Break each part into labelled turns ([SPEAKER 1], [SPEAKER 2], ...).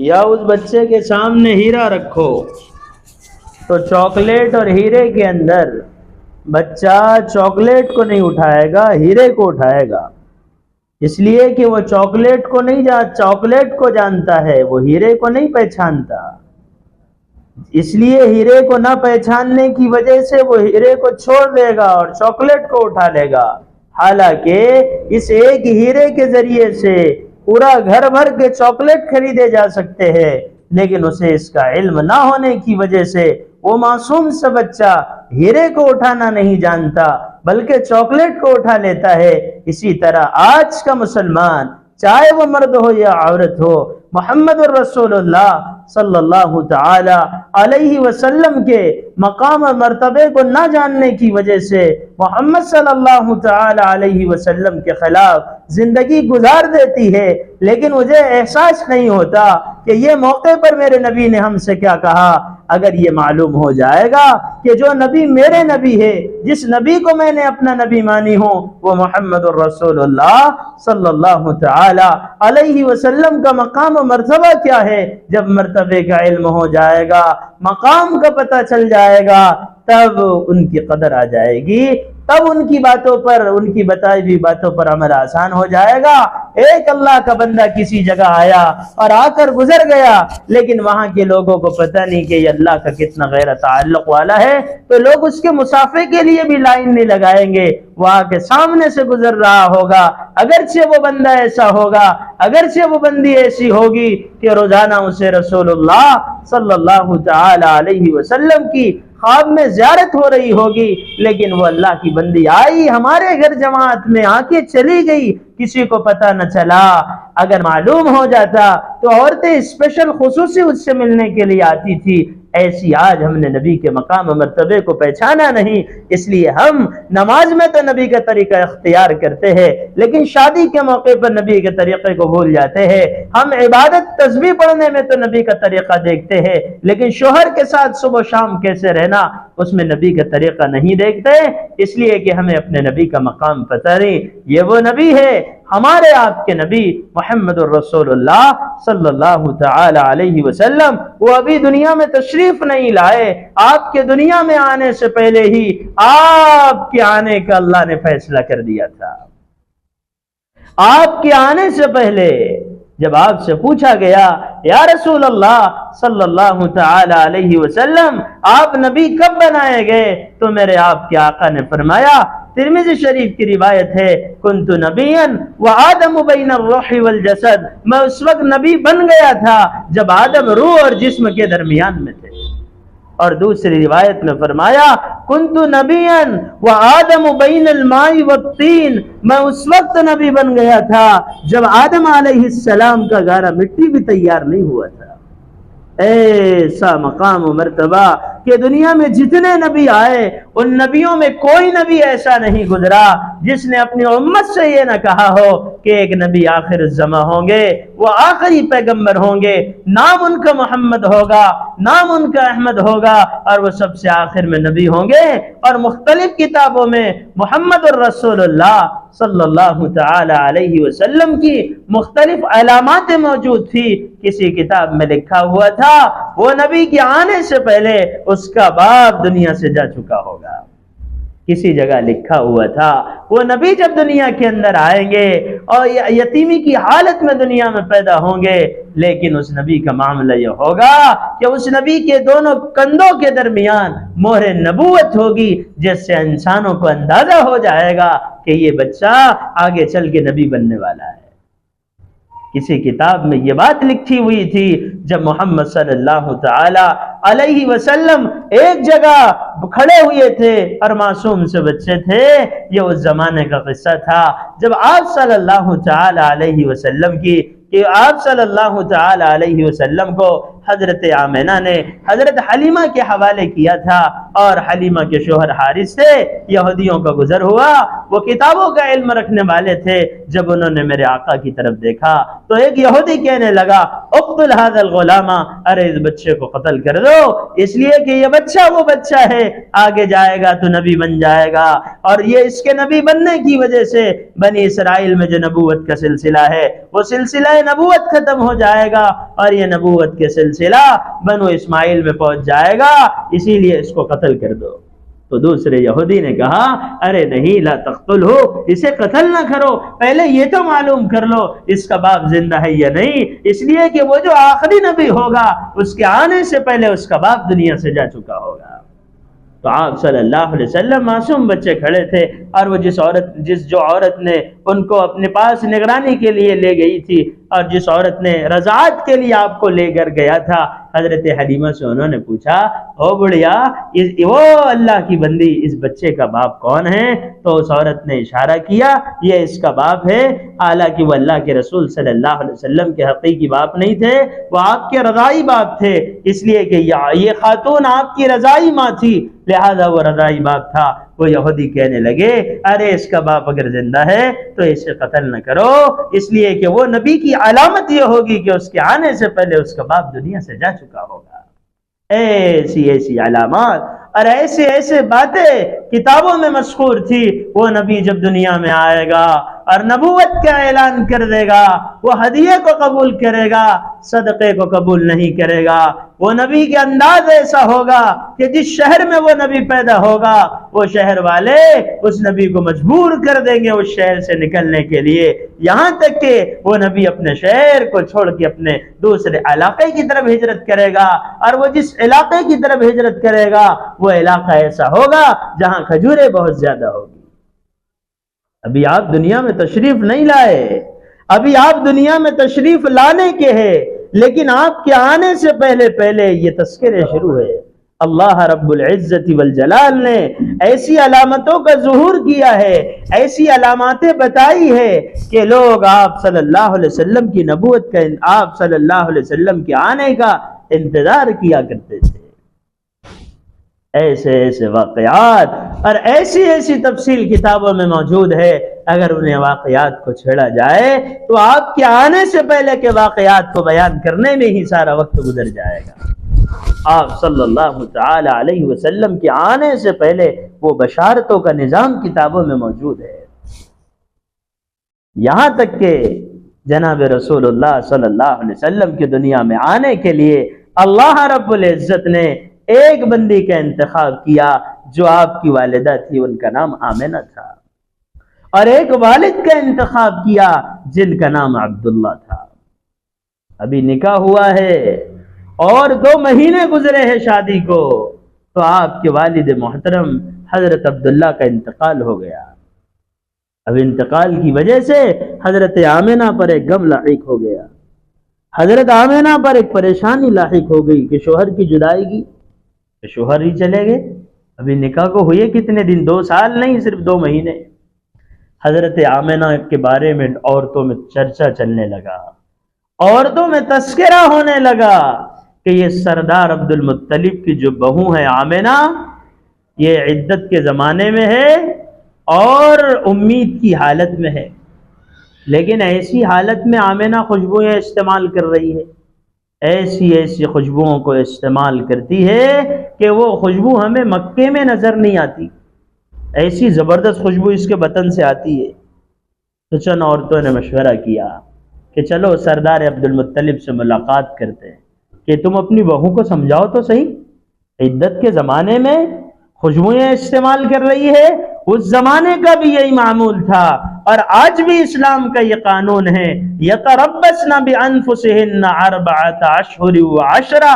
[SPEAKER 1] یا اس بچے کے سامنے ہیرا رکھو تو چاکلیٹ اور ہیرے کے اندر بچہ چاکلیٹ کو نہیں اٹھائے گا، ہیرے کو اٹھائے گا، اس لیے کہ وہ چاکلیٹ کو جانتا ہے، وہ ہیرے کو نہیں پہچانتا۔ اس لیے ہیرے کو نہ پہچاننے کی وجہ سے وہ ہیرے کو چھوڑ دے گا اور چاکلیٹ کو اٹھا لے گا، حالانکہ اس ایک ہیرے کے ذریعے سے پورا گھر بھر کے چاکلیٹ خریدے جا سکتے ہیں، لیکن اسے اس کا علم نہ ہونے کی وجہ سے وہ معصوم سا بچہ ہیرے کو اٹھانا نہیں جانتا بلکہ چاکلیٹ کو اٹھا لیتا ہے۔ اسی طرح آج کا مسلمان، چاہے وہ مرد ہو یا عورت ہو، محمد الرسول اللہ صلی اللہ تعالی علیہ وسلم کے مقام اور مرتبے کو نہ جاننے کی وجہ سے محمد صلی اللہ تعالی علیہ وسلم کے خلاف زندگی گزار دیتی ہے، لیکن مجھے احساس نہیں ہوتا کہ یہ موقع پر میرے نبی نے ہم سے کیا کہا۔ اگر یہ معلوم ہو جائے گا کہ جو نبی میرے نبی ہے، جس نبی کو میں نے اپنا نبی مانی ہوں، وہ محمد الرسول اللہ صلی اللہ تعالی علیہ وسلم کا مقام و مرتبہ کیا ہے، جب مرتبے کا علم ہو جائے گا، مقام کا پتہ چل جائے گا، تب ان کی قدر آ جائے گی، تب ان کی باتوں پر، ان کی بتائی ہوئی باتوں پر عمل آسان ہو جائے گا۔ ایک اللہ کا بندہ کسی جگہ آیا اور آ کر گزر گیا، لیکن وہاں کے لوگوں کو پتہ نہیں کہ یہ اللہ کا کتنا غیر تعلق والا ہے، تو لوگ اس کے مصافحے کے لیے بھی لائن نہیں لگائیں گے، وہ آ کے سامنے سے گزر رہا ہوگا، اگرچہ وہ بندہ ایسا ہوگا، اگرچہ وہ بندی ایسی ہوگی کہ روزانہ اسے رسول اللہ صلی اللہ تعالی علیہ وسلم کی خواب میں زیارت ہو رہی ہوگی، لیکن وہ اللہ کی بندی آئی ہمارے گھر جماعت میں آ کے چلی گئی، کسی کو پتہ نہ چلا۔ اگر معلوم ہو جاتا تو عورتیں اسپیشل خصوصی اس سے ملنے کے لیے آتی تھی، ایسی آج ہم نے نبی کے مقام و مرتبے کو پہچانا نہیں، اس لیے ہم نماز میں تو نبی کا طریقہ اختیار کرتے ہیں، لیکن شادی کے موقع پر نبی کے طریقے کو بھول جاتے ہیں۔ ہم عبادت تسبیح پڑھنے میں تو نبی کا طریقہ دیکھتے ہیں، لیکن شوہر کے ساتھ صبح و شام کیسے رہنا، اس میں نبی کا طریقہ نہیں دیکھتے، اس لیے کہ ہمیں اپنے نبی کا مقام پتہ نہیں۔ یہ وہ نبی ہے، ہمارے آپ کے نبی محمد الرسول اللہ صلی اللہ تعالی علیہ وسلم، وہ ابھی دنیا میں تشریف نہیں لائے، آپ کے دنیا میں آنے سے پہلے ہی آپ کے آنے کا اللہ نے فیصلہ کر دیا تھا۔ آپ کے آنے سے پہلے جب آپ سے پوچھا گیا یا رسول اللہ صلی اللہ تعالی علیہ وسلم آپ نبی کب بنائے گئے، تو میرے آپ کے آقا نے فرمایا، ترمذی شریف کی روایت ہے، کنت نبیا وآدم بین الروح والجسد، میں اس وقت نبی بن گیا تھا جب آدم روح اور جسم کے درمیان میں تھے۔ اور دوسری روایت میں فرمایا، کنت نبیا وآدم بین الماء والطین، میں اس وقت نبی بن گیا تھا جب آدم علیہ السلام کا گارا مٹی بھی تیار نہیں ہوا تھا۔ ایسا مقام و مرتبہ کہ دنیا میں جتنے نبی آئے ان نبیوں میں کوئی نبی ایسا نہیں گزرا جس نے اپنی امت سے یہ نہ کہا ہو کہ ایک نبی آخر الزماں ہوں گے، وہ آخری پیغمبر ہوں گے، نام ان کا محمد ہوگا، نام ان کا احمد ہوگا، اور وہ سب سے آخر میں نبی ہوں گے۔ اور مختلف کتابوں میں محمد الرسول اللہ صلی اللہ تعالی علیہ وسلم کی مختلف علامات موجود تھی۔ کسی کتاب میں لکھا ہوا تھا وہ نبی کے آنے سے پہلے اس کا باپ دنیا سے جا چکا ہوگا، کسی جگہ لکھا ہوا تھا وہ نبی جب دنیا کے اندر آئیں گے اور یتیمی کی حالت میں دنیا میں پیدا ہوں گے، لیکن اس نبی کا معاملہ یہ ہوگا کہ اس نبی کے دونوں کندھوں کے درمیان مہر نبوت ہوگی، جس سے انسانوں کو اندازہ ہو جائے گا کہ یہ بچہ آگے چل کے نبی بننے والا ہے۔ کسی کتاب میں یہ بات لکھی ہوئی تھی جب محمد صلی اللہ تعالی علیہ وسلم ایک جگہ کھڑے ہوئے تھے اور معصوم سے بچے تھے، یہ اس زمانے کا قصہ تھا جب آپ صلی اللہ تعالی علیہ وسلم کی کہ آپ صلی اللہ تعالی علیہ وسلم کو حضرت آمنہ نے حضرت حلیمہ کے حوالے کیا تھا، اور حلیمہ کے شوہر حارث سے یہودیوں کا گزر ہوا، وہ کتابوں کا علم رکھنے والے تھے۔ جب انہوں نے میرے آقا کی طرف دیکھا تو ایک یہودی کہنے لگا اقتل هذا الغلام، ارے اس بچے کو قتل کر دو، اس لیے کہ یہ بچہ وہ بچہ ہے، آگے جائے گا تو نبی بن جائے گا، اور یہ اس کے نبی بننے کی وجہ سے بنی اسرائیل میں جو نبوت کا سلسلہ ہے وہ سلسلہ نبوت ختم ہو جائے گا، اور یہ نبوت کے سلسلہ بنو اسماعیل میں پہنچ جائے گا، اسی لیے اس کو قتل کر دو۔ تو دوسرے یہودی نے کہا ارے نہیں، لا تقتلہ، اسے قتل نہ کرو، پہلے یہ تو معلوم کر لو اس کا باپ زندہ ہے یا نہیں، اس لیے کہ وہ جو آخری نبی ہوگا اس کے آنے سے پہلے اس کا باپ دنیا سے جا چکا ہوگا۔ تو آپ صلی اللہ علیہ وسلم، معصوم بچے کھڑے تھے، اور وہ جس عورت نے ان کو اپنے پاس نگرانی کے لیے لے گئی تھی، اور جس عورت نے رضاعت کے لیے آپ کو لے کر گیا تھا، حضرت حلیمہ سے انہوں نے پوچھا او بڑھیا، وہ اللہ کی بندی، اس بچے کا باپ کون ہے؟ تو اس عورت نے اشارہ کیا یہ اس کا باپ ہے، حالانکہ وہ اللہ کے رسول صلی اللہ علیہ وسلم کے حقیقی باپ نہیں تھے، وہ آپ کے رضائی باپ تھے، اس لیے کہ یہ خاتون آپ کی رضائی ماں تھی، لہذا وہ رضائی باپ تھا۔ وہ یہودی کہنے لگے ارے اس کا باپ اگر زندہ ہے تو اسے قتل نہ کرو، اس لیے کہ وہ نبی کی علامت یہ ہوگی کہ اس کے آنے سے پہلے اس کا باپ دنیا سے جا چکا ہوگا۔ ایسی علامات اور ایسے باتیں کتابوں میں مذکور تھی، وہ نبی جب دنیا میں آئے گا اور نبوت کا اعلان کر دے گا، وہ ہدیے کو قبول کرے گا، صدقے کو قبول نہیں کرے گا، وہ نبی کے انداز ایسا ہوگا کہ جس شہر میں وہ نبی پیدا ہوگا وہ شہر والے اس نبی کو مجبور کر دیں گے اس شہر سے نکلنے کے لیے، یہاں تک کہ وہ نبی اپنے شہر کو چھوڑ کے اپنے دوسرے علاقے کی طرف ہجرت کرے گا، اور وہ جس علاقے کی طرف ہجرت کرے گا وہ علاقہ ایسا ہوگا جہاں کھجوریں بہت زیادہ ہوگی۔ ابھی آپ دنیا میں تشریف نہیں لائے، ابھی آپ دنیا میں تشریف لانے کے ہیں، لیکن آپ کے آنے سے پہلے یہ تذکرے شروع ہے۔ اللہ رب العزت والجلال نے ایسی علامتوں کا ظہور کیا ہے، ایسی علاماتیں بتائی ہے کہ لوگ آپ صلی اللہ علیہ وسلم کی نبوت کا، آپ صلی اللہ علیہ وسلم کے آنے کا انتظار کیا کرتے تھے۔ ایسے واقعات اور ایسی تفصیل کتابوں میں موجود ہے، اگر انہیں واقعات کو چھیڑا جائے تو آپ کے آنے سے پہلے کے واقعات کو بیان کرنے میں ہی سارا وقت گزر جائے گا۔ آپ صلی اللہ تعالی علیہ وسلم کے آنے سے پہلے وہ بشارتوں کا نظام کتابوں میں موجود ہے، یہاں تک کہ جناب رسول اللہ صلی اللہ علیہ وسلم کی دنیا میں آنے کے لیے اللہ رب العزت نے ایک بندی کا انتخاب کیا جو آپ کی والدہ تھی، ان کا نام آمنہ تھا، اور ایک والد کا انتخاب کیا جن کا نام عبداللہ تھا۔ ابھی نکاح ہوا ہے اور 2 مہینے گزرے ہیں شادی کو، تو آپ کے والد محترم حضرت عبداللہ کا انتقال ہو گیا۔ اب انتقال کی وجہ سے حضرت آمنہ پر ایک غم لاحق ہو گیا، حضرت آمنہ پر ایک پریشانی لاحق ہو گئی کہ شوہر کی جدائی کی، کہ شوہر ہی چلے گئے۔ ابھی نکاح کو ہوئے کتنے دن، 2 سال نہیں، صرف 2 مہینے۔ حضرت آمنہ کے بارے میں عورتوں میں چرچا چلنے لگا، عورتوں میں تذکرہ ہونے لگا کہ یہ سردار عبد المطلب کی جو بہو ہے آمنہ، یہ عدت کے زمانے میں ہے اور امید کی حالت میں ہے، لیکن ایسی حالت میں آمنہ خوشبوئیں استعمال کر رہی ہے، ایسی خوشبوؤں کو استعمال کرتی ہے کہ وہ خوشبو ہمیں مکے میں نظر نہیں آتی، ایسی زبردست خوشبو اس کے بطن سے آتی ہے۔ تو چند عورتوں نے مشورہ کیا کہ چلو سردار عبد المطلب سے ملاقات کرتے ہیں کہ تم اپنی بہو کو سمجھاؤ تو صحیح، عدت کے زمانے میں خوشبوئیں استعمال کر رہی ہے، اس زمانے کا بھی یہی معمول تھا، اور آج بھی اسلام کا یہ قانون ہے، یتربصن بانفسہن 4 اشہر و10،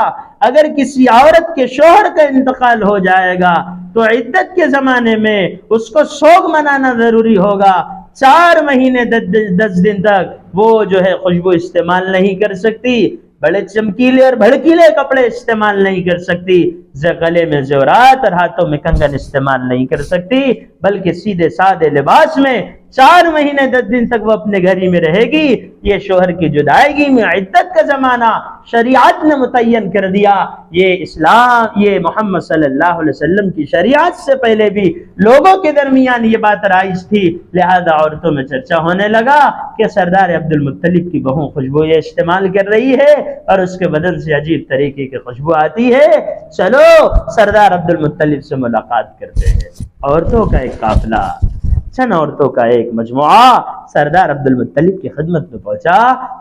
[SPEAKER 1] اگر کسی عورت کے شوہر کا انتقال ہو جائے گا تو عدت کے زمانے میں اس کو سوگ منانا ضروری ہوگا، 4 مہینے 10 دن تک وہ جو ہے خوشبو استعمال نہیں کر سکتی، بڑے چمکیلے اور بھڑکیلے کپڑے استعمال نہیں کر سکتی، گلے میں زیورات اور ہاتھوں میں کنگن استعمال نہیں کر سکتی، بلکہ سیدھے سادے لباس میں 4 مہینے 10 دن تک وہ اپنے گھر ہی میں رہے گی۔ یہ شوہر کی جدائیگی میں عدت کا زمانہ شریعت نے متعین کر دیا۔ یہ اسلام، یہ محمد صلی اللہ علیہ وسلم کی شریعت سے پہلے بھی لوگوں کے درمیان یہ بات رائج تھی، لہذا عورتوں میں چرچا ہونے لگا کہ سردار عبد المطلب کی بہو خوشبوئیں استعمال کر رہی ہے اور اس کے بدن سے عجیب طریقے کی خوشبو آتی ہے، چلو سردار عبد المطلب سے ملاقات کرتے ہیں۔ عورتوں کا ایک قافلہ، چند عورتوں کا ایک مجموعہ سردار عبد المطلب کی خدمت میں پہنچا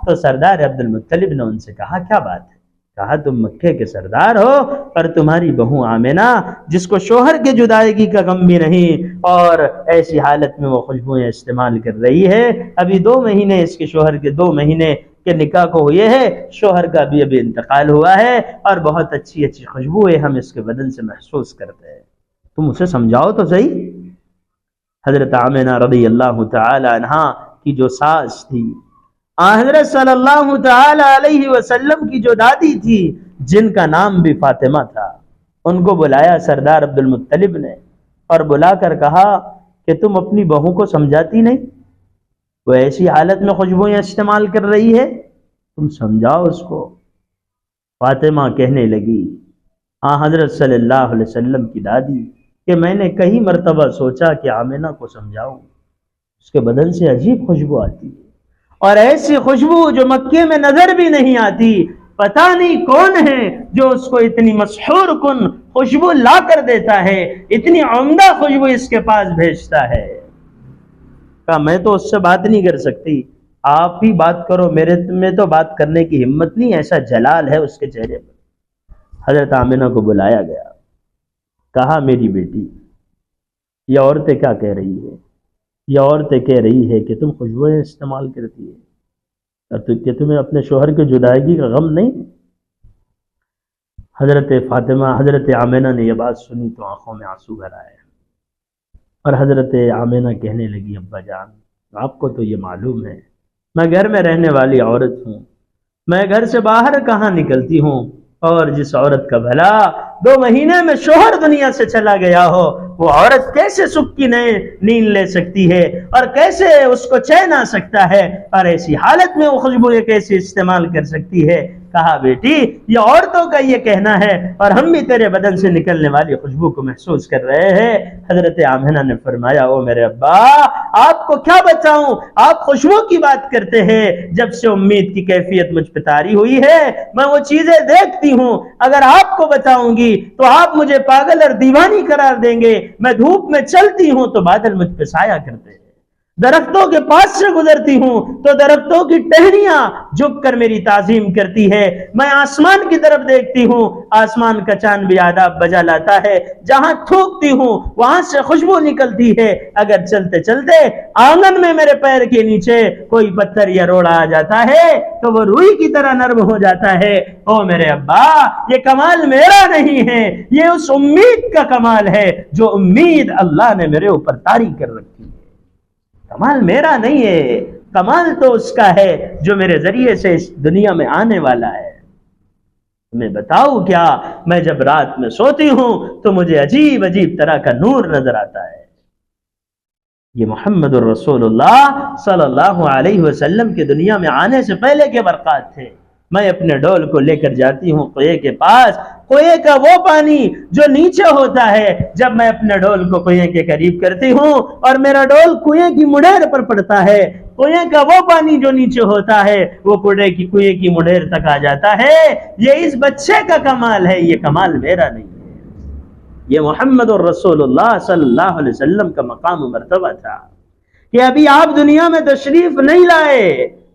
[SPEAKER 1] تو سردار عبد المطلب نے ان سے کہا کیا بات ہے؟ کہا تم مکے کے سردار ہو اور تمہاری بہو آمنہ جس کو شوہر کے جدائیگی کا غم بھی نہیں اور ایسی حالت میں وہ خوشبوئیں استعمال کر رہی ہے، ابھی 2 مہینے اس کے شوہر کے 2 مہینے کے نکاح کو ہوئے ہے، شوہر کا بھی ابھی انتقال ہوا ہے اور بہت اچھی اچھی خوشبوئیں ہم اس کے بدن سے محسوس کرتے ہیں، تم اسے سمجھاؤ تو صحیح۔ حضرت آمنہ رضی اللہ تعالی عنہا کی جو ساس تھی، حضرت صلی اللہ تعالی علیہ وسلم کی جو دادی تھی جن کا نام بھی فاطمہ تھا، ان کو بلایا سردار عبد المطلب نے اور بلا کر کہا کہ تم اپنی بہو کو سمجھاتی نہیں، وہ ایسی حالت میں خوشبوئیں استعمال کر رہی ہے، تم سمجھاؤ اس کو۔ فاطمہ کہنے لگی حضرت صلی اللہ علیہ وسلم کی دادی کہ میں نے کئی مرتبہ سوچا کہ آمنہ کو سمجھاؤں، اس کے بدن سے عجیب خوشبو آتی ہے اور ایسی خوشبو جو مکے میں نظر بھی نہیں آتی، پتہ نہیں کون ہے جو اس کو اتنی مسحور کن خوشبو لا کر دیتا ہے، اتنی عمدہ خوشبو اس کے پاس بھیجتا ہے۔ کہا میں تو اس سے بات نہیں کر سکتی، آپ ہی بات کرو، میرے میں تو بات کرنے کی ہمت نہیں، ایسا جلال ہے اس کے چہرے پر۔ حضرت آمنہ کو بلایا گیا، کہا میری بیٹی یہ عورتیں کیا کہہ رہی ہے؟ یہ عورتیں کہہ رہی ہے کہ تم خوشبوئیں استعمال کرتی ہے اور کہ تمہیں اپنے شوہر کی جدائیگی کا غم نہیں۔ حضرت آمنہ نے یہ بات سنی تو آنکھوں میں آنسو بھر آئے اور حضرت آمنہ کہنے لگی ابا جان آپ کو تو یہ معلوم ہے میں گھر میں رہنے والی عورت ہوں، میں گھر سے باہر کہاں نکلتی ہوں، اور جس عورت کا بھلا 2 مہینے میں شوہر دنیا سے چلا گیا ہو وہ عورت کیسے سکھ کی نیند لے سکتی ہے اور کیسے اس کو چین آ سکتا ہے اور ایسی حالت میں وہ خوشبو کیسے استعمال کر سکتی ہے۔ کہا بیٹی یہ عورتوں کا یہ کہنا ہے اور ہم بھی تیرے بدن سے نکلنے والی خوشبو کو محسوس کر رہے ہیں۔ حضرت آمنہ نے فرمایا او میرے ابا آپ کو کیا بتاؤں، آپ خوشبو کی بات کرتے ہیں، جب سے امید کی کیفیت مجھ پہ طاری ہوئی ہے میں وہ چیزیں دیکھتی ہوں، اگر آپ کو بتاؤں گی تو آپ مجھے پاگل اور دیوانی قرار دیں گے۔ میں دھوپ میں چلتی ہوں تو بادل مجھ پہ سایہ کرتے ہیں، درختوں کے پاس سے گزرتی ہوں تو درختوں کی ٹہنیاں جھک کر میری تعظیم کرتی ہے، میں آسمان کی طرف دیکھتی ہوں آسمان کا چاند بھی آداب بجا لاتا ہے، جہاں تھوکتی ہوں وہاں سے خوشبو نکلتی ہے، اگر چلتے چلتے آنگن میں میرے پیر کے نیچے کوئی پتھر یا روڑا آ جاتا ہے تو وہ روئی کی طرح نرم ہو جاتا ہے۔ او میرے ابا یہ کمال میرا نہیں ہے، یہ اس امید کا کمال ہے جو امید اللہ نے میرے اوپر طاری کر رکھی ہے، کمال میرا نہیں ہے، کمال تو اس کا ہے جو میرے ذریعے سے اس دنیا میں آنے والا ہے۔ میں بتاؤں کیا، میں جب رات میں سوتی ہوں تو مجھے عجیب عجیب طرح کا نور نظر آتا ہے۔ یہ محمد الرسول اللہ صلی اللہ علیہ وسلم کے دنیا میں آنے سے پہلے کے برکات تھے۔ میں اپنے ڈول کو لے کر جاتی ہوں کنویں کے پاس، کنویں کا وہ پانی جو نیچے ہوتا ہے، جب میں اپنے ڈول کو کنویں کے قریب کرتی ہوں اور میرا ڈول کنویں کی مڈیر پر پڑتا ہے، کنویں کا وہ پانی جو نیچے ہوتا ہے وہ کنویں کی مڈیر تک آ جاتا ہے۔ یہ اس بچے کا کمال ہے، یہ کمال میرا نہیں ہے۔ یہ محمد الرسول اللہ صلی اللہ علیہ وسلم کا مقام و مرتبہ تھا کہ ابھی آپ دنیا میں تشریف نہیں لائے،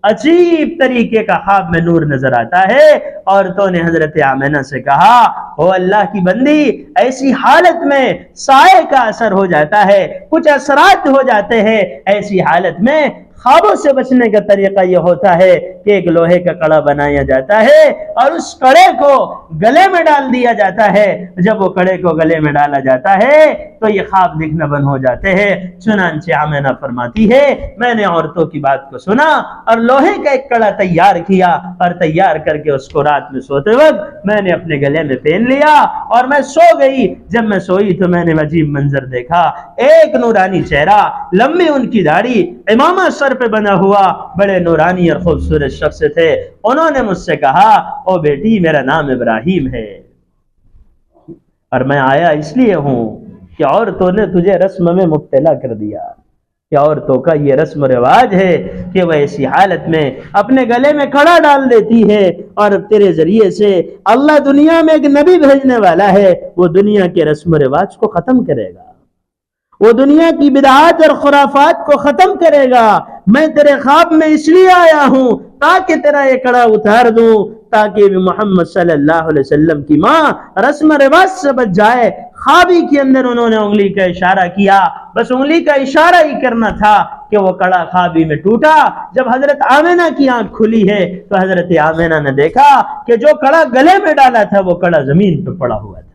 [SPEAKER 1] عجیب طریقے کا خواب میں نور نظر آتا ہے۔ عورتوں نے حضرت آمنہ سے کہا او اللہ کی بندی ایسی حالت میں سائے کا اثر ہو جاتا ہے، کچھ اثرات ہو جاتے ہیں، ایسی حالت میں خوابوں سے بچنے کا طریقہ یہ ہوتا ہے کہ ایک لوہے کا کڑا بنایا جاتا ہے اور اس کڑے کو گلے میں ڈال دیا جاتا ہے. جب وہ کڑے کو گلے میں ڈالا جاتا ہے تو یہ خواب دکھنا بند ہو جاتے ہیں. چنانچہ آمنہ فرماتی ہے میں نے عورتوں کی بات کو سنا اور لوہے کا ایک کڑا تیار کیا اور تیار کر کے اس کو رات میں سوتے وقت میں نے اپنے گلے میں پہن لیا اور میں سو گئی. جب میں سوئی تو میں نے عجیب منظر دیکھا. ایک نورانی چہرہ، لمبی ان کی داڑھی، امامہ سر پہ بنا ہوا، بڑے نورانی اور خوبصورت شخص تھے. انہوں نے مجھ سے کہا او بیٹی میرا نام ابراہیم ہے اور میں آیا اس لیے ہوں کہ عورتوں نے تجھے رسم میں مبتلا کر دیا. کہ عورتوں کا یہ رسم و رواج ہے کہ وہ ایسی حالت میں اپنے گلے میں کڑا ڈال دیتی ہے اور تیرے ذریعے سے اللہ دنیا میں ایک نبی بھیجنے والا ہے. وہ دنیا کے رسم و رواج کو ختم کرے گا، وہ دنیا کی بدعات اور خرافات کو ختم کرے گا. میں تیرے خواب میں اس لیے آیا ہوں تاکہ تیرا یہ کڑا اتار دوں، تاکہ محمد صلی اللہ علیہ وسلم کی ماں رسم و رواج سے بچ جائے. خوابی کے اندر انہوں نے انگلی کا اشارہ کیا، بس انگلی کا اشارہ ہی کرنا تھا کہ وہ کڑا خوابی میں ٹوٹا. جب حضرت آمنہ کی آنکھ کھلی ہے تو حضرت آمنہ نے دیکھا کہ جو کڑا گلے میں ڈالا تھا وہ کڑا زمین پہ پڑا ہوا تھا.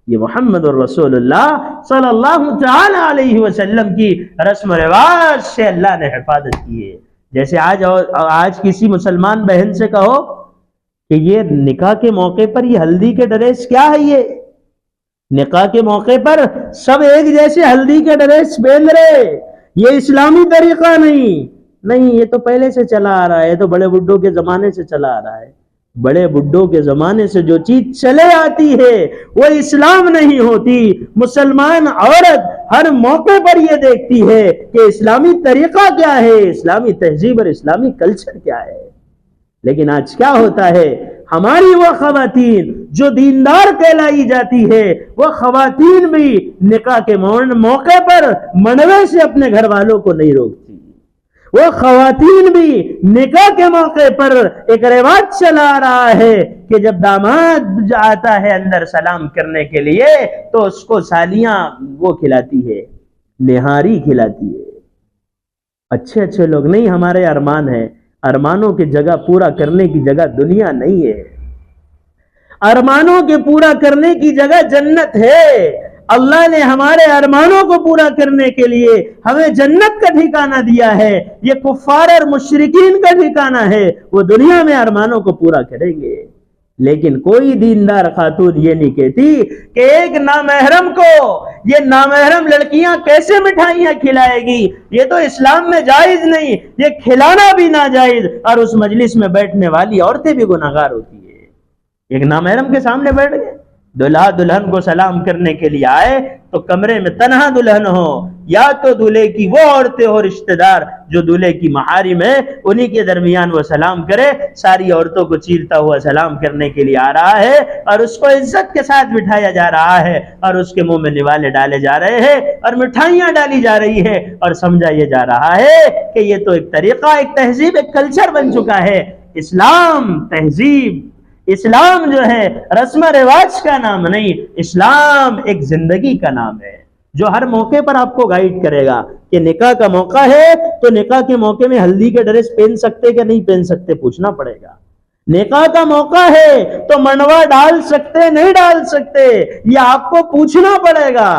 [SPEAKER 1] یہ محمد الرسول اللہ صلی اللہ تعالی علیہ وسلم کی رسم و رواج سے اللہ نے حفاظت کی ہے. جیسے آج کسی مسلمان بہن سے کہو کہ یہ نکاح کے موقع پر یہ ہلدی کے ڈریس کیا ہے، یہ نکاح کے موقع پر سب ایک جیسے ہلدی کے ڈریس پہن رہے، یہ اسلامی طریقہ نہیں، یہ تو پہلے سے چلا آ رہا ہے، یہ تو بڑے بڈھوں کے زمانے سے چلا آ رہا ہے. بڑے بڈھوں کے زمانے سے جو چیز چلے آتی ہے وہ اسلام نہیں ہوتی. مسلمان عورت ہر موقع پر یہ دیکھتی ہے کہ اسلامی طریقہ کیا ہے، اسلامی تہذیب اور اسلامی کلچر کیا ہے. لیکن آج کیا ہوتا ہے، ہماری وہ خواتین جو دیندار کہلائی جاتی ہے وہ خواتین بھی نکاح کے موقع پر منوے سے اپنے گھر والوں کو نہیں روکتی. وہ خواتین بھی نکاح کے موقع پر ایک رواج چلا آ رہا ہے کہ جب داماد آتا ہے اندر سلام کرنے کے لیے تو اس کو سالیاں وہ کھلاتی ہے، نہاری کھلاتی ہے. اچھے لوگ نہیں، ہمارے ارمان ہیں. ارمانوں کی جگہ پورا کرنے کی جگہ دنیا نہیں ہے، ارمانوں کے پورا کرنے کی جگہ جنت ہے. اللہ نے ہمارے ارمانوں کو پورا کرنے کے لیے ہمیں جنت کا ٹھکانہ دیا ہے. یہ کفار اور مشرکین کا ٹھکانہ ہے، وہ دنیا میں ارمانوں کو پورا کریں گے. لیکن کوئی دیندار خاتون یہ نہیں کہتی کہ ایک نامحرم کو یہ نامحرم لڑکیاں کیسے مٹھائیاں کھلائے گی، یہ تو اسلام میں جائز نہیں، یہ کھلانا بھی ناجائز. اور اس مجلس میں بیٹھنے والی عورتیں بھی گناہگار ہوتی ہے. ایک نامحرم کے سامنے بیٹھ گئے، دلہا دلہن کو سلام کرنے کے لیے آئے تو کمرے میں تنہا دلہن ہو یا تو دولہے کی وہ عورتیں ہو رشتہ دار جو دولہے کی محارم ہے، انہی کے درمیان وہ سلام کرے. ساری عورتوں کو چیرتا ہوا سلام کرنے کے لیے آ رہا ہے اور اس کو عزت کے ساتھ بٹھایا جا رہا ہے اور اس کے منہ میں نوالے ڈالے جا رہے ہیں اور مٹھائیاں ڈالی جا رہی ہے اور سمجھا یہ جا رہا ہے کہ یہ تو ایک طریقہ، ایک تہذیب، ایک کلچر بن چکا ہے. اسلام تہذیب، اسلام جو ہے رسم و رواج کا نام نہیں، اسلام ایک زندگی کا نام ہے جو ہر موقع پر آپ کو گائیڈ کرے گا. کہ نکاح کا موقع ہے تو نکاح کے موقع میں ہلدی کے ڈریس پہن سکتے کہ نہیں پہن سکتے پوچھنا پڑے گا. نکاح کا موقع ہے تو منڈوا ڈال سکتے نہیں ڈال سکتے یہ آپ کو پوچھنا پڑے گا.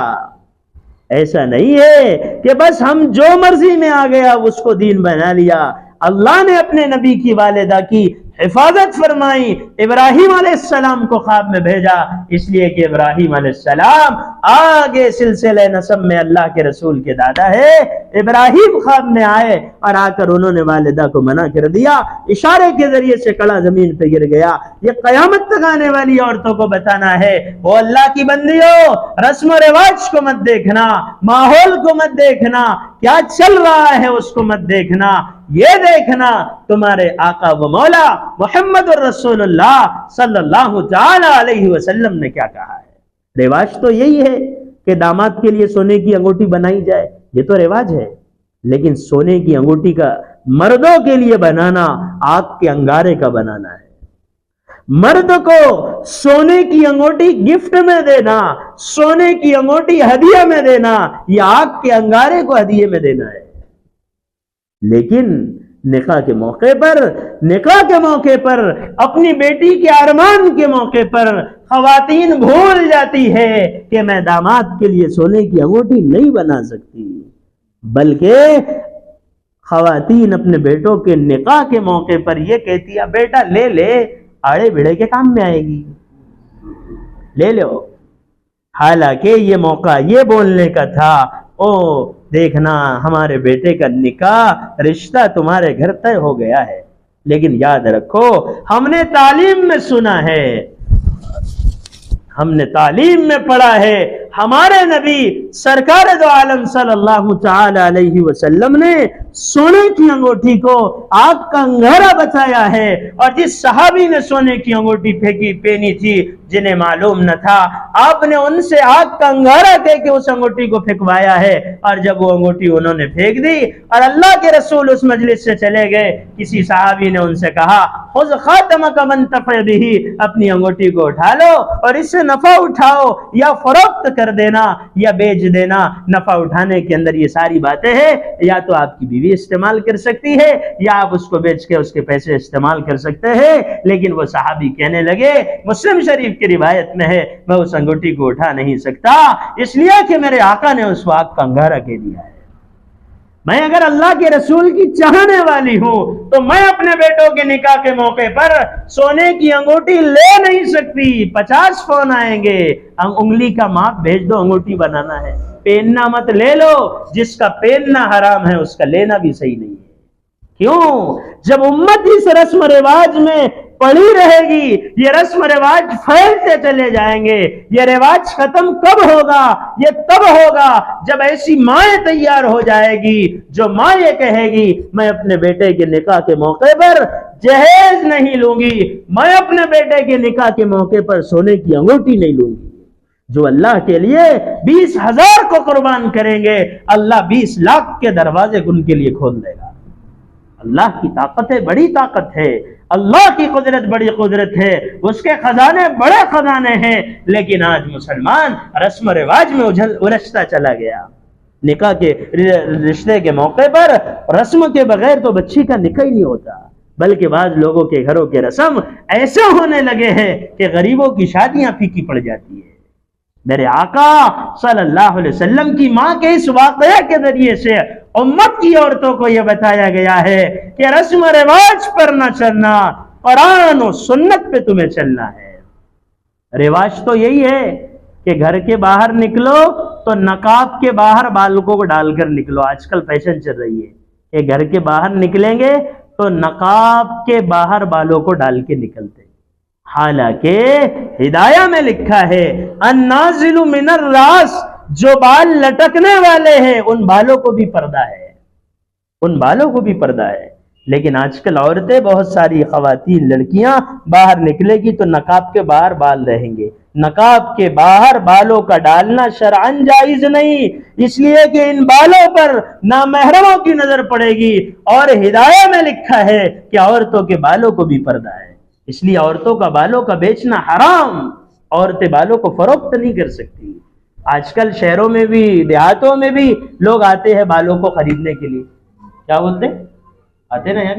[SPEAKER 1] ایسا نہیں ہے کہ بس ہم جو مرضی میں آ گیا اس کو دین بنا لیا. اللہ نے اپنے نبی کی والدہ کی حفاظت فرمائی، ابراہیم علیہ السلام کو خواب میں بھیجا اس لیے کہ ابراہیم علیہ السلام آگے سلسلہ نسب میں اللہ کے رسول کے دادا ہے. ابراہیم خواب میں آئے اور آ کر انہوں نے والدہ کو منع کر دیا، اشارے کے ذریعے سے کڑا زمین پہ گر گیا. یہ قیامت تک آنے والی عورتوں کو بتانا ہے وہ اللہ کی بندیوں، رسم و رواج کو مت دیکھنا، ماحول کو مت دیکھنا، کیا چل رہا ہے اس کو مت دیکھنا، یہ دیکھنا تمہارے آقا و مولا محمد الرسول اللہ صلی اللہ تعالی علیہ وسلم نے کیا کہا ہے. رواج تو یہی ہے کہ داماد کے لیے سونے کی انگوٹھی بنائی جائے، یہ تو رواج ہے. لیکن سونے کی انگوٹھی کا مردوں کے لیے بنانا آگ کے انگارے کا بنانا ہے. مرد کو سونے کی انگوٹھی گفٹ میں دینا، سونے کی انگوٹھی ہدیہ میں دینا، یہ آگ کے انگارے کو ہدیے میں دینا ہے. لیکن نکاح کے موقع پر اپنی بیٹی کے ارمان کے موقع پر خواتین بھول جاتی ہے کہ میں داماد کے لیے سونے کی انگوٹھی نہیں بنا سکتی، بلکہ خواتین اپنے بیٹوں کے نکاح کے موقع پر یہ کہتی ہے بیٹا لے لے، آڑے بڑے کے کام میں آئے گی، لے لو۔ حالانکہ یہ موقع یہ بولنے کا تھا او دیکھنا ہمارے بیٹے کا نکاح رشتہ تمہارے گھر طے ہو گیا ہے، لیکن یاد رکھو ہم نے تعلیم میں سنا ہے، ہم نے تعلیم میں پڑھا ہے، ہمارے نبی سرکار دو عالم صلی اللہ تعالی علیہ وسلم نے سونے کی انگوٹھی کو آگ کا انگارہ بتایا ہے، اور جس صحابی نے سونے کی انگوٹھی پہنی تھی جنہیں معلوم نہ تھا، آپ نے ان سے آگ کا انگارہ کہہ کے اس انگوٹھی کو پھینکوایا ہے، اور جب وہ انگوٹھی انہوں نے پھینک دی اور اللہ کے رسول اس مجلس سے چلے گئے، کسی صحابی نے ان سے کہا خذ خاتمک وانتفع بہ، اپنی انگوٹھی کو اٹھا لو اور اس سے نفع اٹھاؤ، یا فروخت کر دینا یا بیچ دینا۔ نفع اٹھانے کے اندر یہ ساری باتیں ہیں، یا تو آپ کی بیوی استعمال کر سکتی ہے یا آپ اس کو بیچ کے اس کے پیسے استعمال کر سکتے ہیں، لیکن وہ صحابی کہنے لگے، مسلم شریف کی روایت میں ہے، میں اس انگوٹھی کو اٹھا نہیں سکتا اس لیے کہ میرے آقا نے اس کو آگ کا انگارہ کہہ دیا ہے۔ میں اگر اللہ کے رسول کی چاہنے والی ہوں تو میں اپنے بیٹوں کے نکاح کے موقع پر سونے کی انگوٹھی لے نہیں سکتی، 50 فون آئیں گے، انگلی کا ماپ بھیج دو، انگوٹھی بنانا ہے، پہننا مت، لے لو، جس کا پہننا حرام ہے اس کا لینا بھی صحیح نہیں ہے۔ کیوں؟ جب امت اس رسم و رواج میں پڑی رہے گی، یہ رسم و رواج پھیلتے چلے جائیں گے، یہ رواج ختم کب ہوگا؟ یہ تب ہوگا جب ایسی مائیں تیار ہو جائے گی جو ماں یہ کہے گی میں اپنے بیٹے کے نکاح کے موقع پر جہیز نہیں لوں گی، میں اپنے بیٹے کے نکاح کے موقع پر سونے کی انگوٹھی نہیں لوں گی۔ جو اللہ کے لیے 20,000 کو قربان کریں گے، اللہ 20 لاکھ کے دروازے ان کے لیے کھول دے گا۔ اللہ کی طاقت ہے، بڑی طاقت ہے، اللہ کی قدرت بڑی قدرت ہے، اس کے خزانے بڑے خزانے ہیں، لیکن آج مسلمان رسم و رواج میں الجھتا چلا گیا۔ نکاح کے رشتے کے موقع پر رسم کے بغیر تو بچی کا نکاح ہی نہیں ہوتا، بلکہ بعض لوگوں کے گھروں کے رسم ایسے ہونے لگے ہیں کہ غریبوں کی شادیاں پھیکی پڑ جاتی ہیں۔ میرے آقا صلی اللہ علیہ وسلم کی ماں کے اس واقعے کے ذریعے سے امت کی عورتوں کو یہ بتایا گیا ہے کہ رسم و رواج پر نہ چلنا، قرآن و سنت پہ تمہیں چلنا ہے۔ رواج تو یہی ہے کہ گھر کے باہر نکلو تو نقاب کے باہر بالوں کو ڈال کر نکلو، آج کل فیشن چل رہی ہے کہ گھر کے باہر نکلیں گے تو نقاب کے باہر بالوں کو ڈال کے نکلتے، حالانکہ ہدایہ میں لکھا ہے النازل من الراس، جو بال لٹکنے والے ہیں ان بالوں کو بھی پردہ ہے، ان بالوں کو بھی پردہ ہے۔ لیکن آج کل عورتیں، بہت ساری خواتین لڑکیاں باہر نکلے گی تو نقاب کے باہر بال رہیں گے، نقاب کے باہر بالوں کا ڈالنا شرعاً جائز نہیں، اس لیے کہ ان بالوں پر نامحرموں کی نظر پڑے گی، اور ہدایہ میں لکھا ہے کہ عورتوں کے بالوں کو بھی پردہ ہے، اس لیے عورتوں کا بالوں کا بیچنا حرام، عورتیں بالوں کو فروخت نہیں کر سکتی۔ آج کل شہروں میں بھی دیہاتوں میں بھی لوگ آتے ہیں بالوں کو خریدنے کے لیے، کیا بولتے آتے نا یار،